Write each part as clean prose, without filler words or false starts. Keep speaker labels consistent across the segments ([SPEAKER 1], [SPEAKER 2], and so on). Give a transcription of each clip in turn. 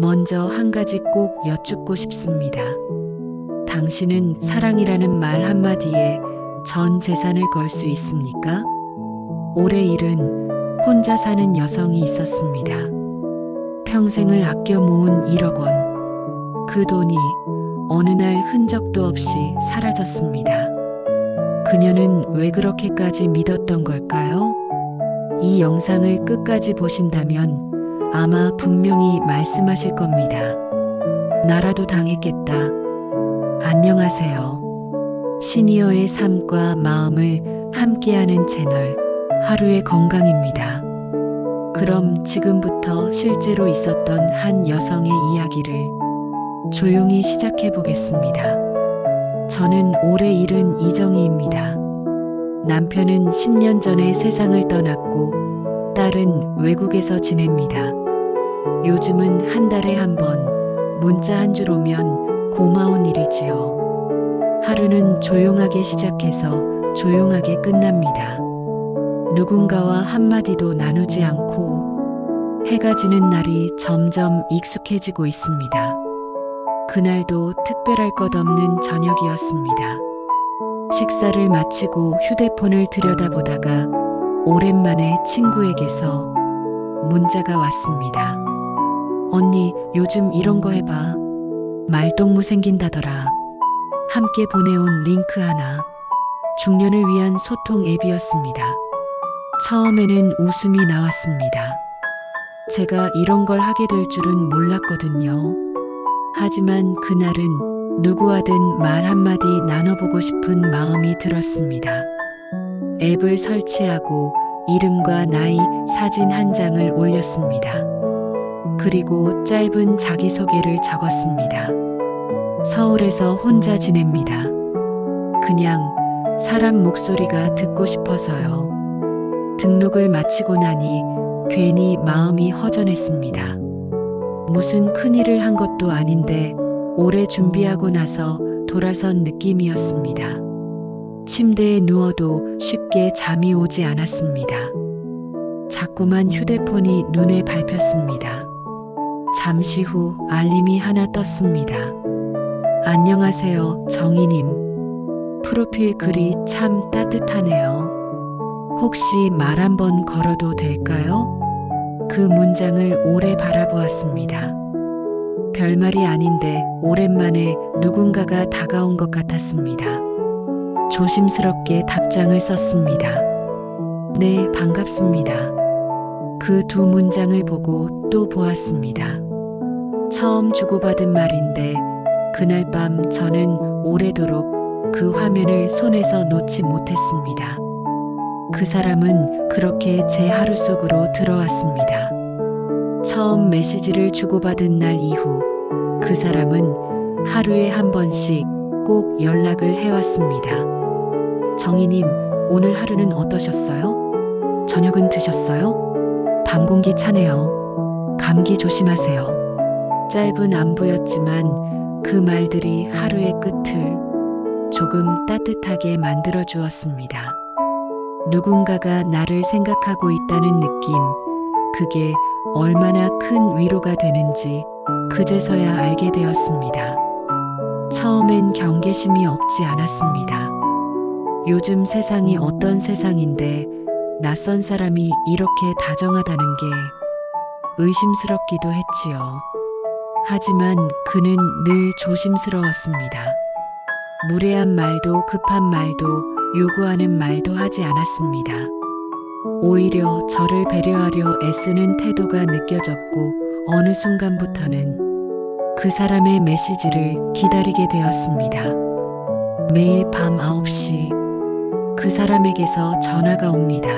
[SPEAKER 1] 먼저 한 가지 꼭 여쭙고 싶습니다. 당신은 사랑이라는 말 한마디에 전 재산을 걸 수 있습니까? 오래 잃은 혼자 사는 여성이 있었습니다. 평생을 아껴 모은 1억 원. 그 돈이 어느 날 흔적도 없이 사라졌습니다. 그녀는 왜 그렇게까지 믿었던 걸까요? 이 영상을 끝까지 보신다면 아마 분명히 말씀하실 겁니다. 나라도 당했겠다. 안녕하세요. 시니어의 삶과 마음을 함께하는 채널 하루의 건강입니다. 그럼 지금부터 실제로 있었던 한 여성의 이야기를 조용히 시작해 보겠습니다. 저는 오래 잃은 이정희입니다. 남편은 10년 전에 세상을 떠났고 딸은 외국에서 지냅니다. 요즘은 한 달에 한 번 문자 한 줄 오면 고마운 일이지요. 하루는 조용하게 시작해서 조용하게 끝납니다. 누군가와 한마디도 나누지 않고 해가 지는 날이 점점 익숙해지고 있습니다. 그날도 특별할 것 없는 저녁이었습니다. 식사를 마치고 휴대폰을 들여다보다가 오랜만에 친구에게서 문자가 왔습니다. 언니, 요즘 이런 거 해봐. 말동무 생긴다더라. 함께 보내온 링크 하나. 중년을 위한 소통 앱이었습니다. 처음에는 웃음이 나왔습니다. 제가 이런 걸 하게 될 줄은 몰랐거든요. 하지만 그날은 누구와든 말 한마디 나눠보고 싶은 마음이 들었습니다. 앱을 설치하고 이름과 나이, 사진 한 장을 올렸습니다. 그리고 짧은 자기소개를 적었습니다. 서울에서 혼자 지냅니다. 그냥 사람 목소리가 듣고 싶어서요. 등록을 마치고 나니 괜히 마음이 허전했습니다. 무슨 큰일을 한 것도 아닌데 오래 준비하고 나서 돌아선 느낌이었습니다. 침대에 누워도 쉽게 잠이 오지 않았습니다. 자꾸만 휴대폰이 눈에 밟혔습니다. 잠시 후 알림이 하나 떴습니다. 안녕하세요, 정희님. 프로필 글이 참 따뜻하네요. 혹시 말 한번 걸어도 될까요? 그 문장을 오래 바라보았습니다. 별말이 아닌데 오랜만에 누군가가 다가온 것 같았습니다. 조심스럽게 답장을 썼습니다. 네, 반갑습니다. 그 두 문장을 보고 또 보았습니다. 처음 주고받은 말인데 그날 밤 저는 오래도록 그 화면을 손에서 놓지 못했습니다. 그 사람은 그렇게 제 하루 속으로 들어왔습니다. 처음 메시지를 주고받은 날 이후 그 사람은 하루에 한 번씩 꼭 연락을 해왔습니다. 정희님, 오늘 하루는 어떠셨어요? 저녁은 드셨어요? 밤 공기 차네요. 감기 조심하세요. 짧은 안부였지만 그 말들이 하루의 끝을 조금 따뜻하게 만들어 주었습니다. 누군가가 나를 생각하고 있다는 느낌, 그게 얼마나 큰 위로가 되는지 그제서야 알게 되었습니다. 처음엔 경계심이 없지 않았습니다. 요즘 세상이 어떤 세상인데 낯선 사람이 이렇게 다정하다는 게 의심스럽기도 했지요. 하지만 그는 늘 조심스러웠습니다. 무례한 말도 급한 말도 요구하는 말도 하지 않았습니다. 오히려 저를 배려하려 애쓰는 태도가 느껴졌고 어느 순간부터는 그 사람의 메시지를 기다리게 되었습니다. 매일 밤 9시 그 사람에게서 전화가 옵니다.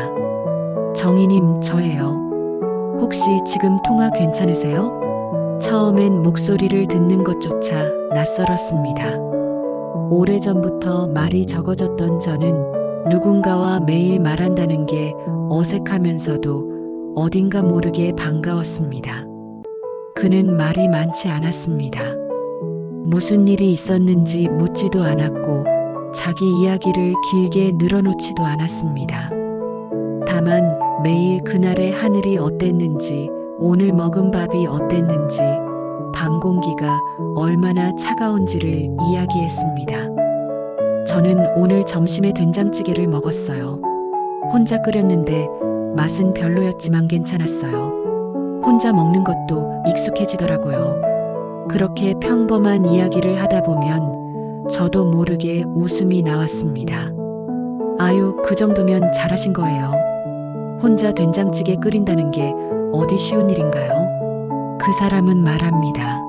[SPEAKER 1] 정희님, 저예요. 혹시 지금 통화 괜찮으세요? 처음엔 목소리를 듣는 것조차 낯설었습니다. 오래전부터 말이 적어졌던 저는 누군가와 매일 말한다는 게 어색하면서도 어딘가 모르게 반가웠습니다. 그는 말이 많지 않았습니다. 무슨 일이 있었는지 묻지도 않았고 자기 이야기를 길게 늘어놓지도 않았습니다. 다만 매일 그날의 하늘이 어땠는지, 오늘 먹은 밥이 어땠는지, 공기가 얼마나 차가운지를 이야기했습니다. 저는 오늘 점심에 된장찌개를 먹었어요. 혼자 끓였는데 맛은 별로였지만 괜찮았어요. 혼자 먹는 것도 익숙해지더라고요. 그렇게 평범한 이야기를 하다 보면 저도 모르게 웃음이 나왔습니다. 아유, 그 정도면 잘하신 거예요. 혼자 된장찌개 끓인다는 게 어디 쉬운 일인가요? 그 사람은 말합니다.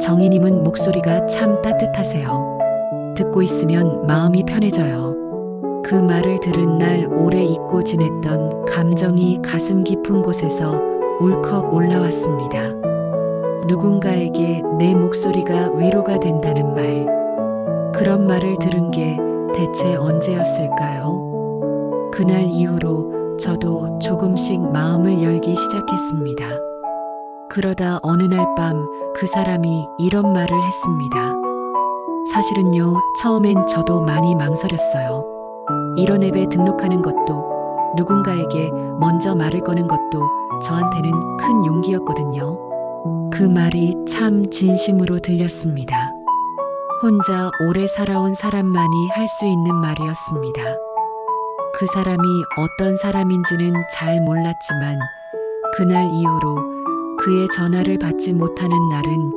[SPEAKER 1] 정희님은 목소리가 참 따뜻하세요. 듣고 있으면 마음이 편해져요. 그 말을 들은 날 오래 잊고 지냈던 감정이 가슴 깊은 곳에서 울컥 올라왔습니다. 누군가에게 내 목소리가 위로가 된다는 말. 그런 말을 들은 게 대체 언제였을까요? 그날 이후로 저도 조금씩 마음을 열기 시작했습니다. 그러다 어느 날 밤 그 사람이 이런 말을 했습니다. 사실은요, 처음엔 저도 많이 망설였어요. 이런 앱에 등록하는 것도, 누군가에게 먼저 말을 거는 것도 저한테는 큰 용기였거든요. 그 말이 참 진심으로 들렸습니다. 혼자 오래 살아온 사람만이 할 수 있는 말이었습니다. 그 사람이 어떤 사람인지는 잘 몰랐지만 그날 이후로 그의 전화를 받지 못하는 날은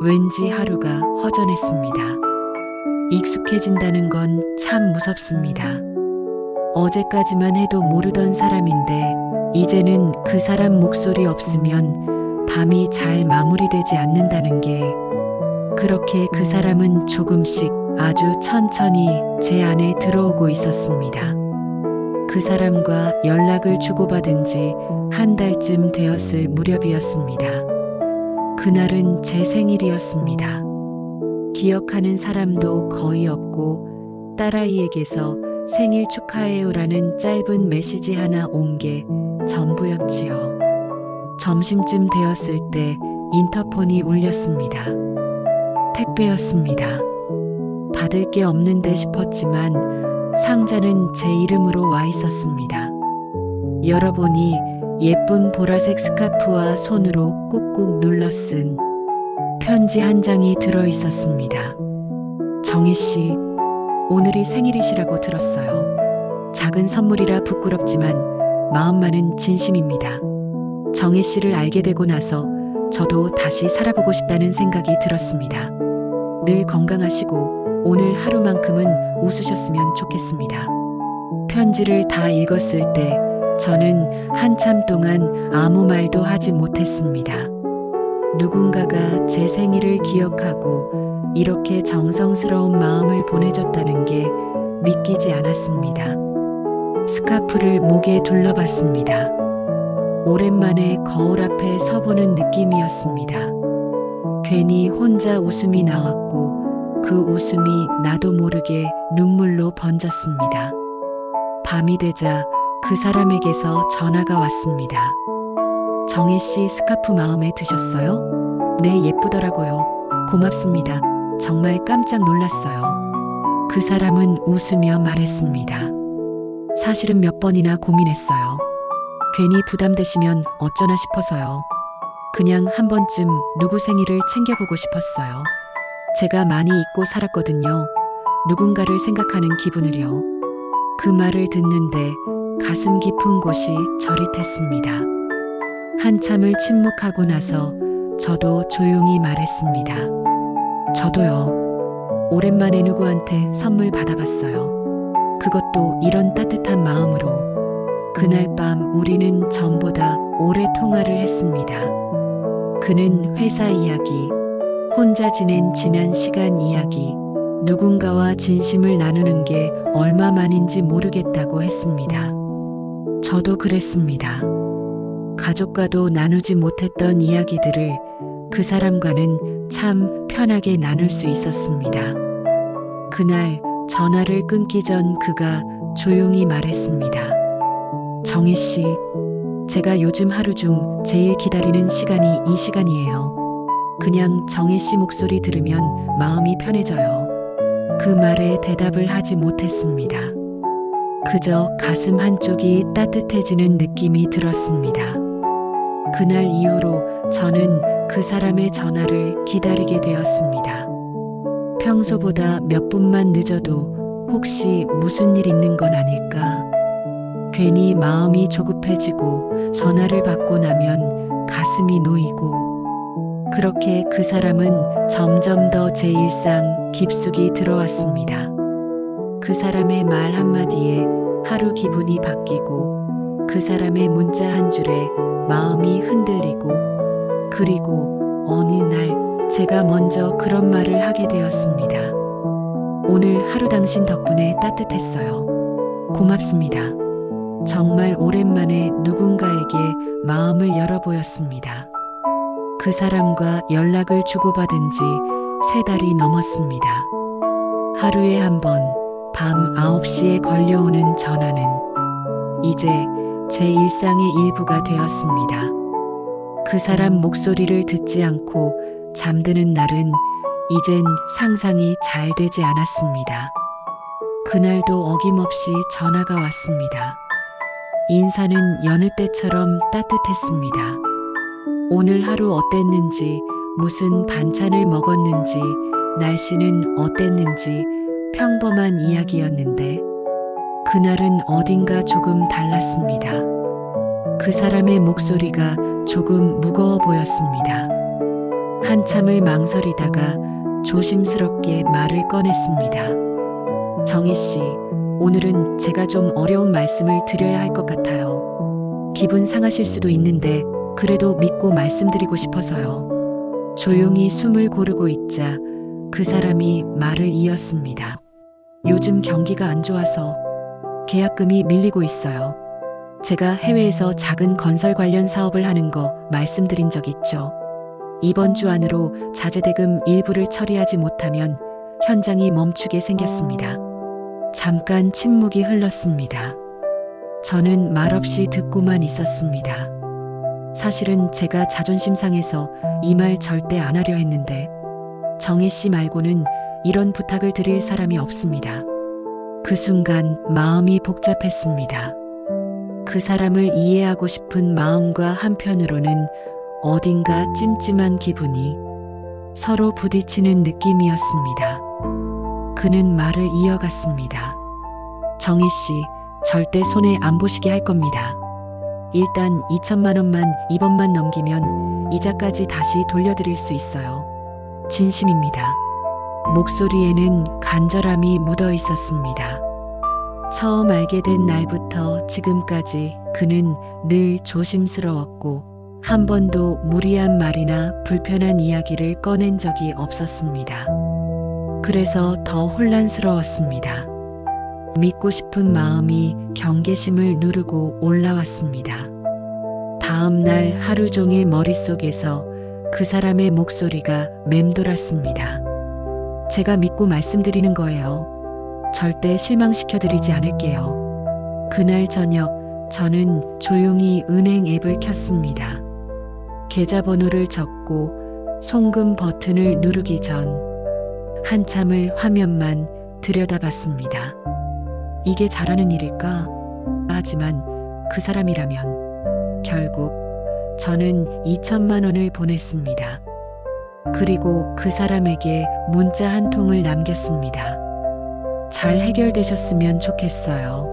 [SPEAKER 1] 왠지 하루가 허전했습니다. 익숙해진다는 건 참 무섭습니다. 어제까지만 해도 모르던 사람인데 이제는 그 사람 목소리 없으면 밤이 잘 마무리되지 않는다는 게, 그렇게 그 사람은 조금씩 아주 천천히 제 안에 들어오고 있었습니다. 그 사람과 연락을 주고받은 지 한 달쯤 되었을 무렵이었습니다. 그날은 제 생일이었습니다. 기억하는 사람도 거의 없고 딸아이에게서 생일 축하해요라는 짧은 메시지 하나 온 게 전부였지요. 점심쯤 되었을 때 인터폰이 울렸습니다. 택배였습니다. 받을 게 없는데 싶었지만 상자는 제 이름으로 와 있었습니다. 열어보니 예쁜 보라색 스카프와 손으로 꾹꾹 눌러 쓴 편지 한 장이 들어 있었습니다. 정희 씨, 오늘이 생일이시라고 들었어요. 작은 선물이라 부끄럽지만 마음만은 진심입니다. 정희 씨를 알게 되고 나서 저도 다시 살아보고 싶다는 생각이 들었습니다. 늘 건강하시고 오늘 하루만큼은 웃으셨으면 좋겠습니다. 편지를 다 읽었을 때 저는 한참 동안 아무 말도 하지 못했습니다. 누군가가 제 생일을 기억하고 이렇게 정성스러운 마음을 보내줬다는 게 믿기지 않았습니다. 스카프를 목에 둘러봤습니다. 오랜만에 거울 앞에 서보는 느낌이었습니다. 괜히 혼자 웃음이 나왔고 그 웃음이 나도 모르게 눈물로 번졌습니다. 밤이 되자 그 사람에게서 전화가 왔습니다. 정희 씨 스카프 마음에 드셨어요? 네, 예쁘더라고요. 고맙습니다. 정말 깜짝 놀랐어요. 그 사람은 웃으며 말했습니다. 사실은 몇 번이나 고민했어요. 괜히 부담되시면 어쩌나 싶어서요. 그냥 한 번쯤 누구 생일을 챙겨보고 싶었어요. 제가 많이 잊고 살았거든요. 누군가를 생각하는 기분을요. 그 말을 듣는데 가슴 깊은 곳이 저릿했습니다. 한참을 침묵하고 나서 저도 조용히 말했습니다. 저도요. 오랜만에 누구한테 선물 받아봤어요. 그것도 이런 따뜻한 마음으로. 그날 밤 우리는 전보다 오래 통화를 했습니다. 그는 회사 이야기, 혼자 지낸 지난 시간 이야기, 누군가와 진심을 나누는 게 얼마만인지 모르겠다고 했습니다. 저도 그랬습니다. 가족과도 나누지 못했던 이야기들을 그 사람과는 참 편하게 나눌 수 있었습니다. 그날 전화를 끊기 전 그가 조용히 말했습니다. 정희 씨, 제가 요즘 하루 중 제일 기다리는 시간이 이 시간이에요. 그냥 정희 씨 목소리 들으면 마음이 편해져요. 그 말에 대답을 하지 못했습니다. 그저 가슴 한쪽이 따뜻해지는 느낌이 들었습니다. 그날 이후로 저는 그 사람의 전화를 기다리게 되었습니다. 평소보다 몇 분만 늦어도 혹시 무슨 일 있는 건 아닐까? 괜히 마음이 조급해지고 전화를 받고 나면 가슴이 놓이고 그렇게 그 사람은 점점 더 제 일상 깊숙이 들어왔습니다. 그 사람의 말 한마디에 하루 기분이 바뀌고 그 사람의 문자 한 줄에 마음이 흔들리고 그리고 어느 날 제가 먼저 그런 말을 하게 되었습니다. 오늘 하루 당신 덕분에 따뜻했어요. 고맙습니다. 정말 오랜만에 누군가에게 마음을 열어보였습니다. 그 사람과 연락을 주고받은 지 3달이 넘었습니다. 하루에 한 번 밤 9시에 걸려오는 전화는 이제 제 일상의 일부가 되었습니다. 그 사람 목소리를 듣지 않고 잠드는 날은 이젠 상상이 잘 되지 않았습니다. 그날도 어김없이 전화가 왔습니다. 인사는 여느 때처럼 따뜻했습니다. 오늘 하루 어땠는지, 무슨 반찬을 먹었는지, 날씨는 어땠는지 평범한 이야기였는데 그날은 어딘가 조금 달랐습니다. 그 사람의 목소리가 조금 무거워 보였습니다. 한참을 망설이다가 조심스럽게 말을 꺼냈습니다. 정희 씨, 오늘은 제가 좀 어려운 말씀을 드려야 할 것 같아요. 기분 상하실 수도 있는데 그래도 믿고 말씀드리고 싶어서요. 조용히 숨을 고르고 있자 그 사람이 말을 이었습니다. 요즘 경기가 안 좋아서 계약금이 밀리고 있어요. 제가 해외에서 작은 건설 관련 사업을 하는 거 말씀드린 적 있죠. 이번 주 안으로 자재대금 일부를 처리하지 못하면 현장이 멈추게 생겼습니다. 잠깐 침묵이 흘렀습니다. 저는 말없이 듣고만 있었습니다. 사실은 제가 자존심 상해서 이 말 절대 안 하려 했는데 정혜 씨 말고는 이런 부탁을 드릴 사람이 없습니다. 그 순간 마음이 복잡했습니다. 그 사람을 이해하고 싶은 마음과 한편으로는 어딘가 찜찜한 기분이 서로 부딪히는 느낌이었습니다. 그는 말을 이어갔습니다. 정희 씨, 절대 손해 안 보시게 할 겁니다. 일단 2천만 원만 이번만 넘기면 이자까지 다시 돌려드릴 수 있어요. 진심입니다. 목소리에는 간절함이 묻어 있었습니다. 처음 알게 된 날부터 지금까지 그는 늘 조심스러웠고 한 번도 무리한 말이나 불편한 이야기를 꺼낸 적이 없었습니다. 그래서 더 혼란스러웠습니다. 믿고 싶은 마음이 경계심을 누르고 올라왔습니다. 다음 날 하루 종일 머릿속에서 그 사람의 목소리가 맴돌았습니다. 제가 믿고 말씀드리는 거예요. 절대 실망시켜드리지 않을게요. 그날 저녁 저는 조용히 은행 앱을 켰습니다. 계좌번호를 적고 송금 버튼을 누르기 전 한참을 화면만 들여다봤습니다. 이게 잘하는 일일까? 하지만 그 사람이라면 결국 저는 2천만 원을 보냈습니다. 그리고 그 사람에게 문자 한 통을 남겼습니다. 잘 해결되셨으면 좋겠어요.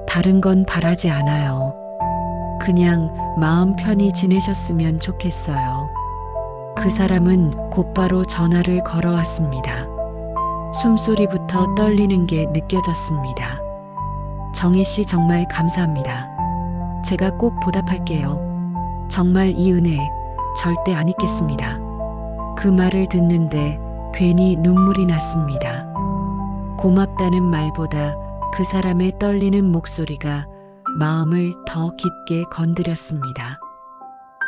[SPEAKER 1] 다른 건 바라지 않아요. 그냥 마음 편히 지내셨으면 좋겠어요. 그 사람은 곧바로 전화를 걸어왔습니다. 숨소리부터 떨리는 게 느껴졌습니다. 정희 씨 정말 감사합니다. 제가 꼭 보답할게요. 정말 이 은혜 절대 안 잊겠습니다. 그 말을 듣는데 괜히 눈물이 났습니다. 고맙다는 말보다 그 사람의 떨리는 목소리가 마음을 더 깊게 건드렸습니다.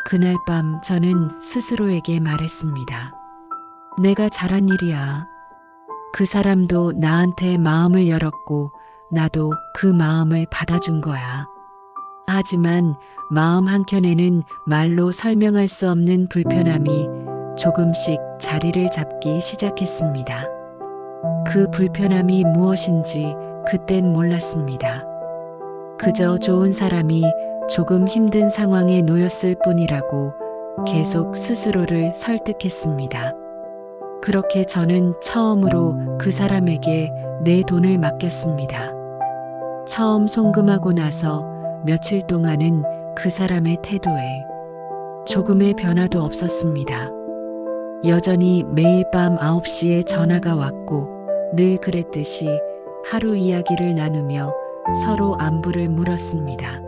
[SPEAKER 1] 그날 밤 저는 스스로에게 말했습니다. 내가 잘한 일이야. 그 사람도 나한테 마음을 열었고 나도 그 마음을 받아준 거야. 하지만 마음 한켠에는 말로 설명할 수 없는 불편함이 조금씩 자리를 잡기 시작했습니다. 그 불편함이 무엇인지 그땐 몰랐습니다. 그저 좋은 사람이 조금 힘든 상황에 놓였을 뿐이라고 계속 스스로를 설득했습니다. 그렇게 저는 처음으로 그 사람에게 내 돈을 맡겼습니다. 처음 송금하고 나서 며칠 동안은 그 사람의 태도에 조금의 변화도 없었습니다. 여전히 매일 밤 9시에 전화가 왔고 늘 그랬듯이 하루 이야기를 나누며 서로 안부를 물었습니다.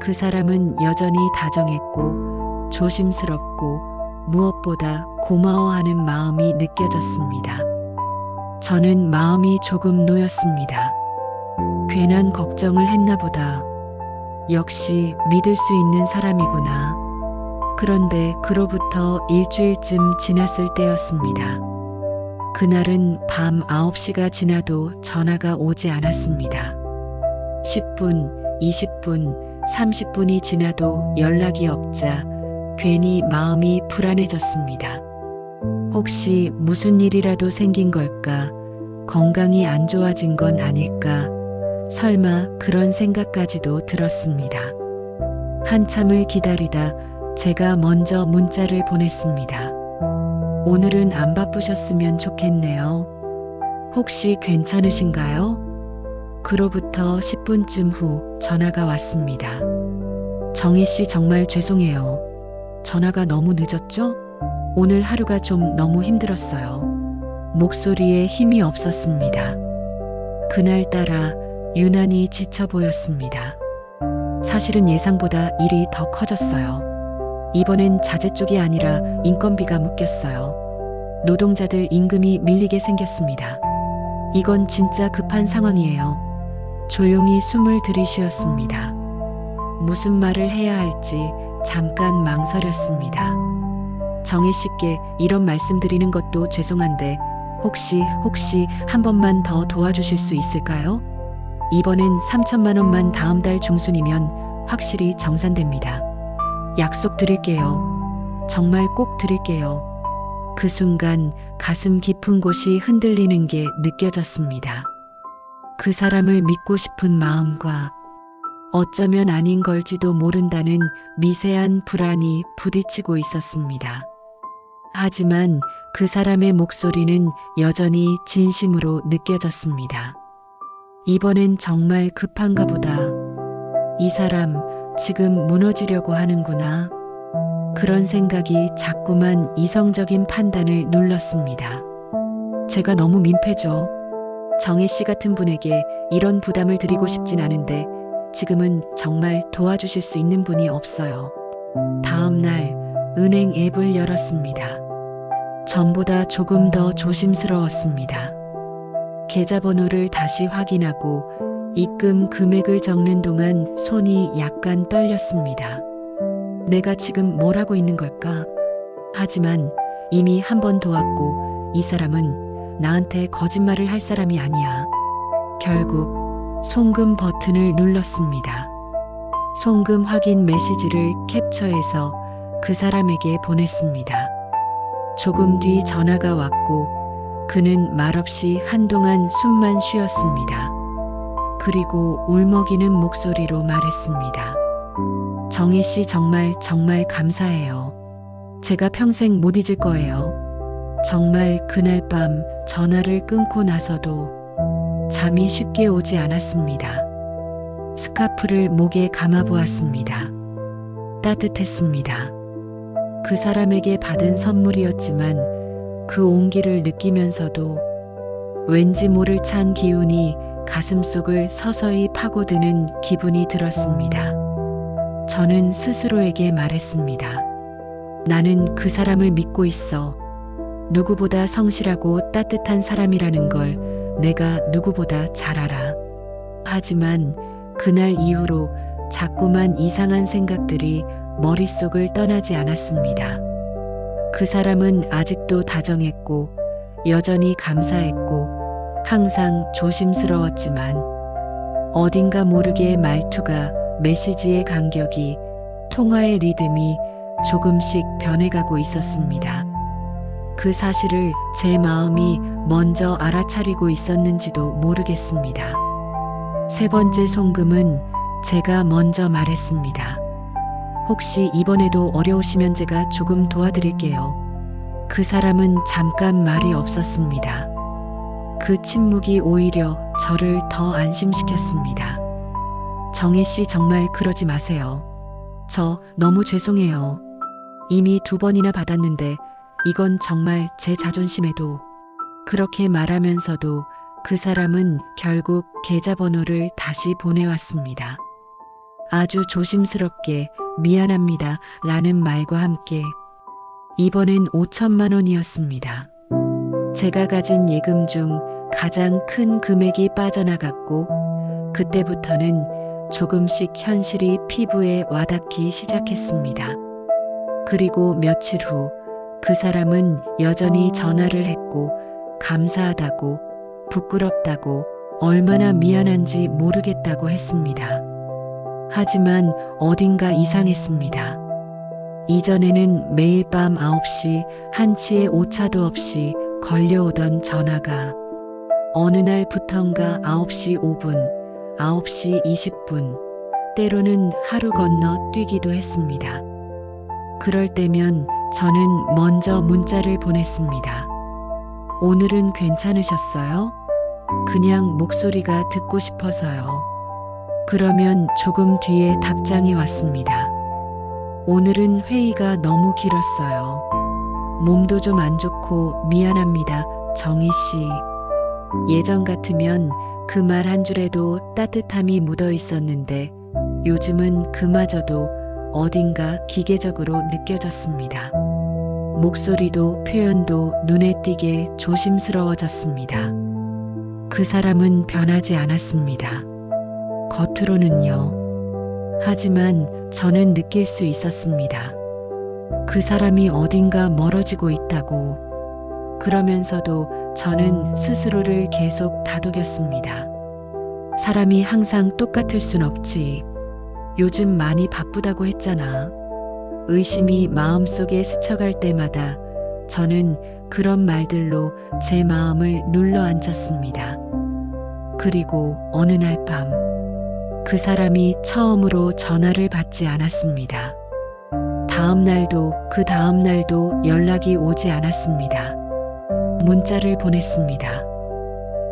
[SPEAKER 1] 그 사람은 여전히 다정했고 조심스럽고 무엇보다 고마워하는 마음이 느껴졌습니다. 저는 마음이 조금 놓였습니다. 괜한 걱정을 했나 보다. 역시 믿을 수 있는 사람이구나. 그런데 그로부터 일주일쯤 지났을 때였습니다. 그날은 밤 9시가 지나도 전화가 오지 않았습니다. 10분, 20분, 30분이 지나도 연락이 없자 괜히 마음이 불안해졌습니다. 혹시 무슨 일이라도 생긴 걸까? 건강이 안 좋아진 건 아닐까? 설마 그런 생각까지도 들었습니다. 한참을 기다리다 제가 먼저 문자를 보냈습니다. 오늘은 안 바쁘셨으면 좋겠네요. 혹시 괜찮으신가요? 그로부터 10분쯤 후 전화가 왔습니다. 정희 씨 정말 죄송해요. 전화가 너무 늦었죠? 오늘 하루가 좀 너무 힘들었어요. 목소리에 힘이 없었습니다. 그날따라 유난히 지쳐 보였습니다. 사실은 예상보다 일이 더 커졌어요. 이번엔 자재 쪽이 아니라 인건비가 묶였어요. 노동자들 임금이 밀리게 생겼습니다. 이건 진짜 급한 상황이에요. 조용히 숨을 들이쉬었습니다. 무슨 말을 해야 할지 잠깐 망설였습니다. 정희 씨께 이런 말씀 드리는 것도 죄송한데 혹시 한 번만 더 도와주실 수 있을까요? 이번엔 3천만 원만 다음 달 중순이면 확실히 정산됩니다. 약속 드릴게요. 정말 꼭 드릴게요. 그 순간 가슴 깊은 곳이 흔들리는 게 느껴졌습니다. 그 사람을 믿고 싶은 마음과 어쩌면 아닌 걸지도 모른다는 미세한 불안이 부딪히고 있었습니다. 하지만 그 사람의 목소리는 여전히 진심으로 느껴졌습니다. 이번엔 정말 급한가 보다. 이 사람 지금 무너지려고 하는구나. 그런 생각이 자꾸만 이성적인 판단을 눌렀습니다. 제가 너무 민폐죠. 정희 씨 같은 분에게 이런 부담을 드리고 싶진 않은데 지금은 정말 도와주실 수 있는 분이 없어요. 다음 날 은행 앱을 열었습니다. 전보다 조금 더 조심스러웠습니다. 계좌번호를 다시 확인하고 입금 금액을 적는 동안 손이 약간 떨렸습니다. 내가 지금 뭘 하고 있는 걸까? 하지만 이미 한 번 도왔고 이 사람은 나한테 거짓말을 할 사람이 아니야. 결국 송금 버튼을 눌렀습니다. 송금 확인 메시지를 캡처해서 그 사람에게 보냈습니다. 조금 뒤 전화가 왔고 그는 말없이 한동안 숨만 쉬었습니다. 그리고 울먹이는 목소리로 말했습니다. 정희 씨 정말 감사해요. 제가 평생 못 잊을 거예요. 정말 그날 밤 전화를 끊고 나서도 잠이 쉽게 오지 않았습니다. 스카프를 목에 감아보았습니다. 따뜻했습니다. 그 사람에게 받은 선물이었지만 그 온기를 느끼면서도 왠지 모를 찬 기운이 가슴속을 서서히 파고드는 기분이 들었습니다. 저는 스스로에게 말했습니다. 나는 그 사람을 믿고 있어. 누구보다 성실하고 따뜻한 사람이라는 걸 내가 누구보다 잘 알아. 하지만 그날 이후로 자꾸만 이상한 생각들이 머릿속을 떠나지 않았습니다. 그 사람은 아직도 다정했고 여전히 감사했고 항상 조심스러웠지만 어딘가 모르게 말투가, 메시지의 간격이, 통화의 리듬이 조금씩 변해가고 있었습니다. 그 사실을 제 마음이 먼저 알아차리고 있었는지도 모르겠습니다. 세 번째 송금은 제가 먼저 말했습니다. 혹시 이번에도 어려우시면 제가 조금 도와드릴게요. 그 사람은 잠깐 말이 없었습니다. 그 침묵이 오히려 저를 더 안심시켰습니다. 정혜 씨, 정말 그러지 마세요. 저 너무 죄송해요. 이미 2번이나 받았는데 이건 정말 제 자존심에도. 그렇게 말하면서도 그 사람은 결국 계좌번호를 다시 보내왔습니다. 아주 조심스럽게 미안합니다 라는 말과 함께 이번엔 5천만 원이었습니다. 제가 가진 예금 중 가장 큰 금액이 빠져나갔고 그때부터는 조금씩 현실이 피부에 와닿기 시작했습니다. 그리고 며칠 후 그 사람은 여전히 전화를 했고 감사하다고, 부끄럽다고, 얼마나 미안한지 모르겠다고 했습니다. 하지만 어딘가 이상했습니다. 이전에는 매일 밤 9시 한치의 오차도 없이 걸려오던 전화가 어느 날부턴가 9시 5분, 9시 20분, 때로는 하루 건너 뛰기도 했습니다. 그럴 때면 저는 먼저 문자를 보냈습니다. 오늘은 괜찮으셨어요? 그냥 목소리가 듣고 싶어서요. 그러면 조금 뒤에 답장이 왔습니다. 오늘은 회의가 너무 길었어요. 몸도 좀 안 좋고 미안합니다, 정희 씨. 예전 같으면 그 말 한 줄에도 따뜻함이 묻어 있었는데 요즘은 그마저도 어딘가 기계적으로 느껴졌습니다. 목소리도 표현도 눈에 띄게 조심스러워졌습니다. 그 사람은 변하지 않았습니다. 겉으로는요. 하지만 저는 느낄 수 있었습니다. 그 사람이 어딘가 멀어지고 있다고. 그러면서도 저는 스스로를 계속 다독였습니다. 사람이 항상 똑같을 순 없지. 요즘 많이 바쁘다고 했잖아. 의심이 마음속에 스쳐갈 때마다 저는 그런 말들로 제 마음을 눌러앉혔습니다. 그리고 어느 날 밤, 그 사람이 처음으로 전화를 받지 않았습니다. 다음 날도 그 다음 날도 연락이 오지 않았습니다. 문자를 보냈습니다.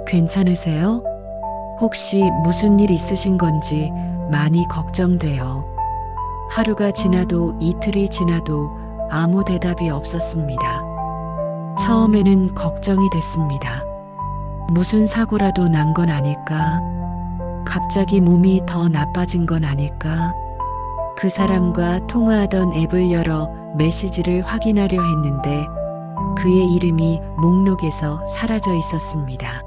[SPEAKER 1] 괜찮으세요? 혹시 무슨 일 있으신 건지 많이 걱정돼요. 하루가 지나도 이틀이 지나도 아무 대답이 없었습니다. 처음에는 걱정이 됐습니다. 무슨 사고라도 난 건 아닐까? 갑자기 몸이 더 나빠진 건 아닐까? 그 사람과 통화하던 앱을 열어 메시지를 확인하려 했는데 그의 이름이 목록에서 사라져 있었습니다.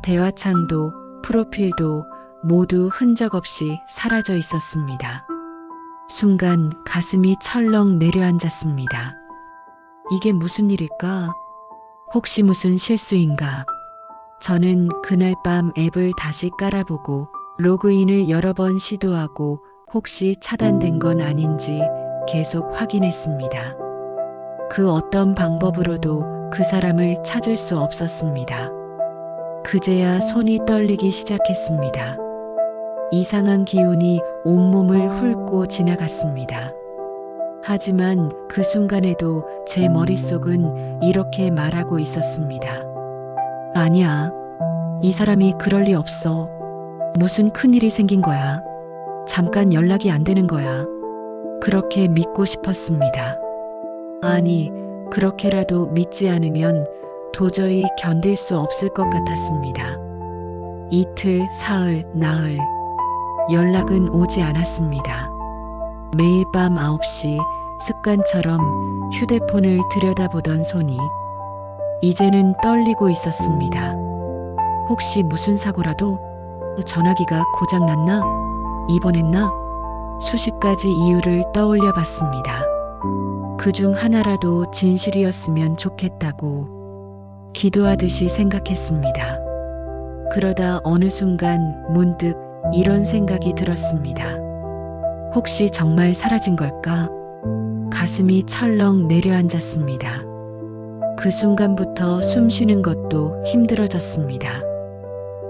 [SPEAKER 1] 대화창도 프로필도 모두 흔적 없이 사라져 있었습니다. 순간 가슴이 철렁 내려앉았습니다. 이게 무슨 일일까? 혹시 무슨 실수인가? 저는 그날 밤 앱을 다시 깔아보고 로그인을 여러 번 시도하고 혹시 차단된 건 아닌지 계속 확인했습니다. 그 어떤 방법으로도 그 사람을 찾을 수 없었습니다. 그제야 손이 떨리기 시작했습니다. 이상한 기운이 온몸을 훑고 지나갔습니다. 하지만 그 순간에도 제 머릿속은 이렇게 말하고 있었습니다. 아니야. 이 사람이 그럴 리 없어. 무슨 큰일이 생긴 거야. 잠깐 연락이 안 되는 거야. 그렇게 믿고 싶었습니다. 아니, 그렇게라도 믿지 않으면 도저히 견딜 수 없을 것 같았습니다. 이틀, 사흘, 나흘. 연락은 오지 않았습니다. 매일 밤 9시 습관처럼 휴대폰을 들여다보던 손이 이제는 떨리고 있었습니다. 혹시 무슨 사고라도? 전화기가 고장났나? 입원했나? 수십 가지 이유를 떠올려 봤습니다. 그중 하나라도 진실이었으면 좋겠다고 기도하듯이 생각했습니다. 그러다 어느 순간 문득 이런 생각이 들었습니다. 혹시 정말 사라진 걸까? 가슴이 철렁 내려앉았습니다. 그 순간부터 숨 쉬는 것도 힘들어졌습니다.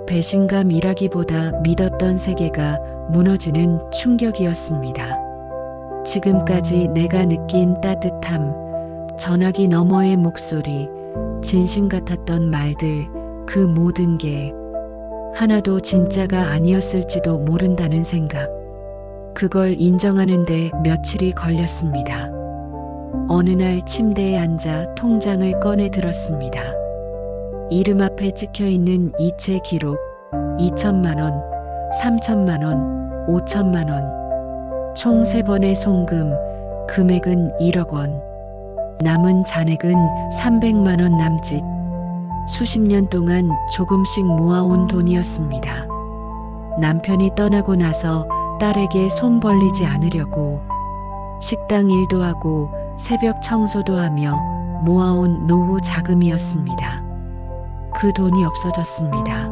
[SPEAKER 1] 배신감이라기보다 믿었던 세계가 무너지는 충격이었습니다. 지금까지 내가 느낀 따뜻함, 전화기 너머의 목소리, 진심 같았던 말들, 그 모든 게 하나도 진짜가 아니었을지도 모른다는 생각. 그걸 인정하는데 며칠이 걸렸습니다. 어느 날 침대에 앉아 통장을 꺼내 들었습니다. 이름 앞에 찍혀 있는 이체 기록, 2천만 원, 3천만 원, 5천만 원. 총 3번의 송금, 금액은 1억 원. 남은 잔액은 300만 원 남짓. 수십 년 동안 조금씩 모아온 돈이었습니다. 남편이 떠나고 나서 딸에게 손 벌리지 않으려고 식당 일도 하고 새벽 청소도 하며 모아온 노후 자금이었습니다. 그 돈이 없어졌습니다.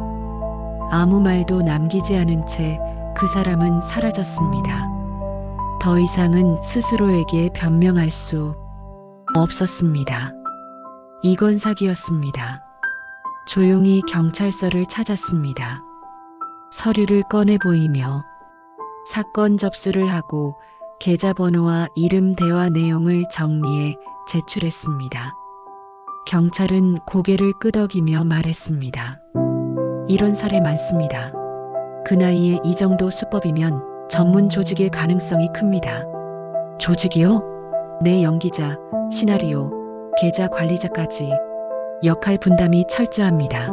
[SPEAKER 1] 아무 말도 남기지 않은 채 그 사람은 사라졌습니다. 더 이상은 스스로에게 변명할 수 없었습니다. 이건 사기였습니다. 조용히 경찰서를 찾았습니다. 서류를 꺼내 보이며 사건 접수를 하고 계좌번호와 이름 대화 내용을 정리해 제출했습니다. 경찰은 고개를 끄덕이며 말했습니다. 이런 사례 많습니다. 그 나이에 이 정도 수법이면 전문 조직일 가능성이 큽니다. 조직이요? 네, 연기자, 시나리오, 계좌 관리자까지 역할 분담이 철저합니다.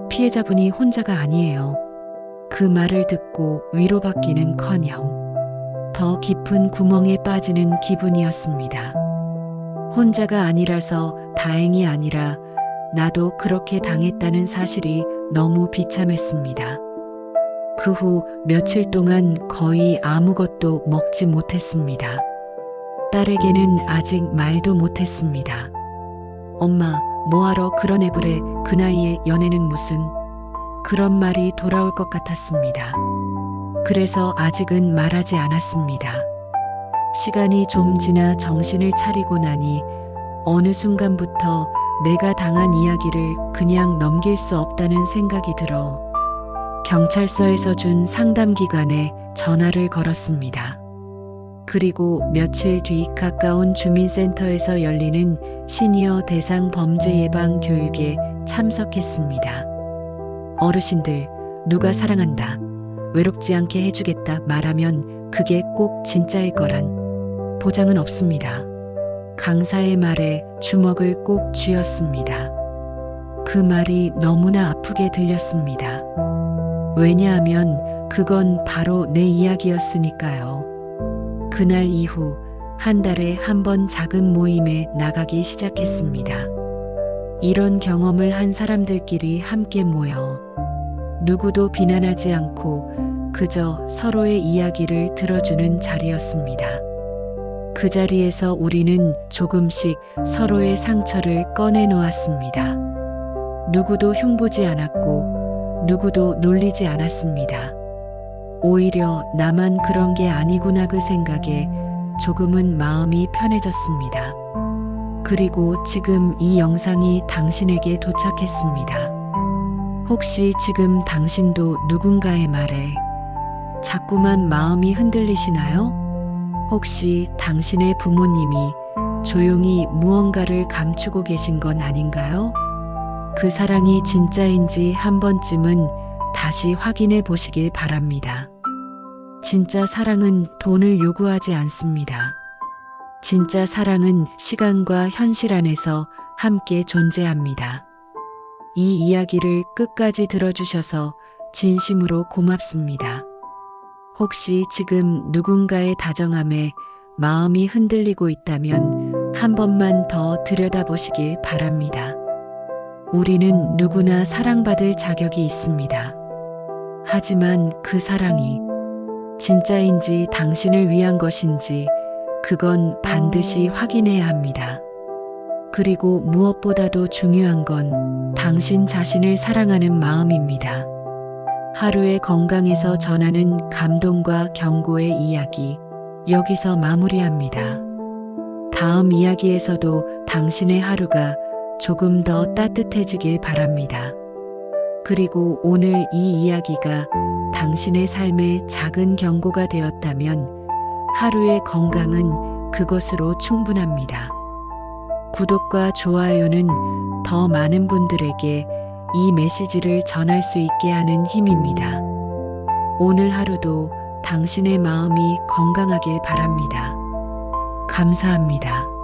[SPEAKER 1] 피해자분이 혼자가 아니에요. 그 말을 듣고 위로받기는커녕 더 깊은 구멍에 빠지는 기분이었습니다. 혼자가 아니라서 다행이 아니라 나도 그렇게 당했다는 사실이 너무 비참했습니다. 그 후 며칠 동안 거의 아무것도 먹지 못했습니다. 딸에게는 아직 말도 못했습니다. 엄마, 뭐하러 그런 애부래, 그 나이에 연애는 무슨. 그런 말이 돌아올 것 같았습니다. 그래서 아직은 말하지 않았습니다. 시간이 좀 지나 정신을 차리고 나니 어느 순간부터 내가 당한 이야기를 그냥 넘길 수 없다는 생각이 들어 경찰서에서 준 상담기관에 전화를 걸었습니다. 그리고 며칠 뒤 가까운 주민센터에서 열리는 시니어 대상 범죄 예방 교육에 참석했습니다. 어르신들, 누가 사랑한다, 외롭지 않게 해주겠다 말하면 그게 꼭 진짜일 거란 보장은 없습니다. 강사의 말에 주먹을 꼭 쥐었습니다. 그 말이 너무나 아프게 들렸습니다. 왜냐하면 그건 바로 내 이야기였으니까요. 그날 이후 한 달에 한 번 작은 모임에 나가기 시작했습니다. 이런 경험을 한 사람들끼리 함께 모여 누구도 비난하지 않고 그저 서로의 이야기를 들어주는 자리였습니다. 그 자리에서 우리는 조금씩 서로의 상처를 꺼내놓았습니다. 누구도 흉보지 않았고 누구도 놀리지 않았습니다. 오히려 나만 그런 게 아니구나 그 생각에 조금은 마음이 편해졌습니다. 그리고 지금 이 영상이 당신에게 도착했습니다. 혹시 지금 당신도 누군가의 말에 자꾸만 마음이 흔들리시나요? 혹시 당신의 부모님이 조용히 무언가를 감추고 계신 건 아닌가요? 그 사랑이 진짜인지 한 번쯤은 다시 확인해 보시길 바랍니다. 진짜 사랑은 돈을 요구하지 않습니다. 진짜 사랑은 시간과 현실 안에서 함께 존재합니다. 이 이야기를 끝까지 들어주셔서 진심으로 고맙습니다. 혹시 지금 누군가의 다정함에 마음이 흔들리고 있다면 한 번만 더 들여다보시길 바랍니다. 우리는 누구나 사랑받을 자격이 있습니다. 하지만 그 사랑이 진짜인지 당신을 위한 것인지 그건 반드시 확인해야 합니다. 그리고 무엇보다도 중요한 건 당신 자신을 사랑하는 마음입니다. 하루의 건강에서 전하는 감동과 경고의 이야기, 여기서 마무리합니다. 다음 이야기에서도 당신의 하루가 조금 더 따뜻해지길 바랍니다. 그리고 오늘 이 이야기가 당신의 삶에 작은 경고가 되었다면 하루의 건강은 그것으로 충분합니다. 구독과 좋아요는 더 많은 분들에게 이 메시지를 전할 수 있게 하는 힘입니다. 오늘 하루도 당신의 마음이 건강하길 바랍니다. 감사합니다.